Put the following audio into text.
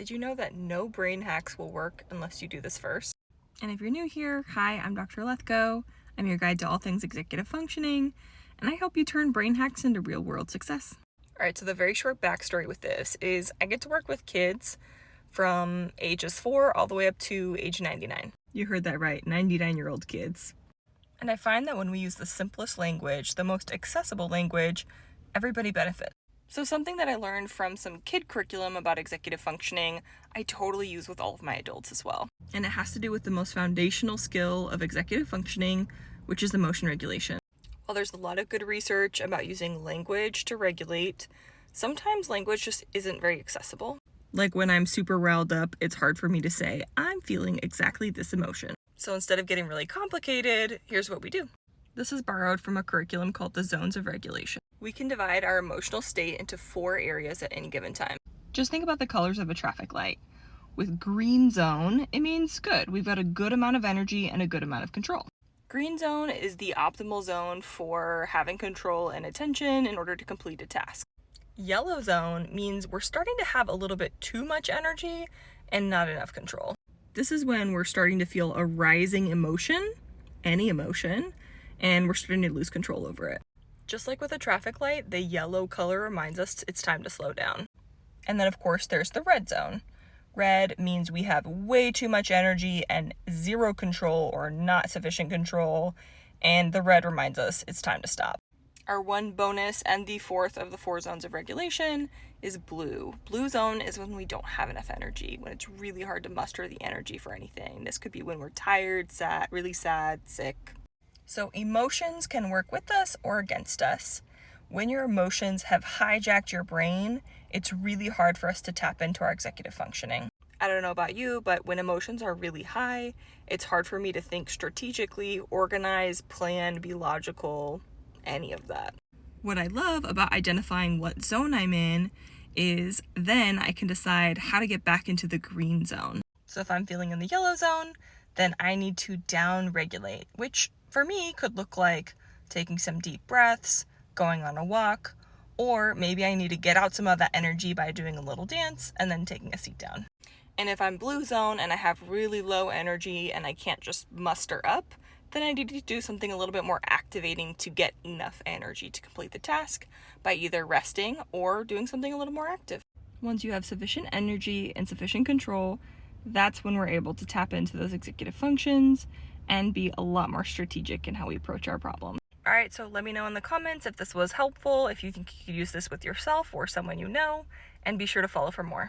Did you know that no brain hacks will work unless you do this first? And if you're new here, hi, I'm Dr. Lethko. I'm your guide to all things executive functioning, and I help you turn brain hacks into real world success. All right, so the very short backstory with this is I get to work with kids from ages 4 all the way up to age 99. You heard that right, 99-year-old kids. And I find that when we use the simplest language, the most accessible language, everybody benefits. So something that I learned from some kid curriculum about executive functioning, I totally use with all of my adults as well. And it has to do with the most foundational skill of executive functioning, which is emotion regulation. While there's a lot of good research about using language to regulate, sometimes language just isn't very accessible. Like when I'm super riled up, it's hard for me to say, I'm feeling exactly this emotion. So instead of getting really complicated, here's what we do. This is borrowed from a curriculum called the Zones of Regulation. We can divide our emotional state into 4 areas at any given time. Just think about the colors of a traffic light. With green zone, it means good. We've got a good amount of energy and a good amount of control. Green zone is the optimal zone for having control and attention in order to complete a task. Yellow zone means we're starting to have a little bit too much energy and not enough control. This is when we're starting to feel a rising emotion, any emotion, and we're starting to lose control over it. Just like with a traffic light, the yellow color reminds us it's time to slow down. And then, of course, there's the red zone. Red means we have way too much energy and zero control or not sufficient control, and the red reminds us it's time to stop. Our one bonus and the 4th of the 4 zones of regulation is blue. Blue zone is when we don't have enough energy, when it's really hard to muster the energy for anything. This could be when we're tired, sad, really sad, sick. So emotions can work with us or against us. When your emotions have hijacked your brain, it's really hard for us to tap into our executive functioning. I don't know about you, but when emotions are really high, it's hard for me to think strategically, organize, plan, be logical, any of that. What I love about identifying what zone I'm in is then I can decide how to get back into the green zone. So if I'm feeling in the yellow zone, then I need to down regulate, which for me could look like taking some deep breaths, going on a walk, or maybe I need to get out some of that energy by doing a little dance and then taking a seat down. And if I'm blue zone and I have really low energy and I can't just muster up, then I need to do something a little bit more activating to get enough energy to complete the task by either resting or doing something a little more active. Once you have sufficient energy and sufficient control, that's when we're able to tap into those executive functions and be a lot more strategic in how we approach our problems. All right, so let me know in the comments if this was helpful, if you think you could use this with yourself or someone you know, and be sure to follow for more.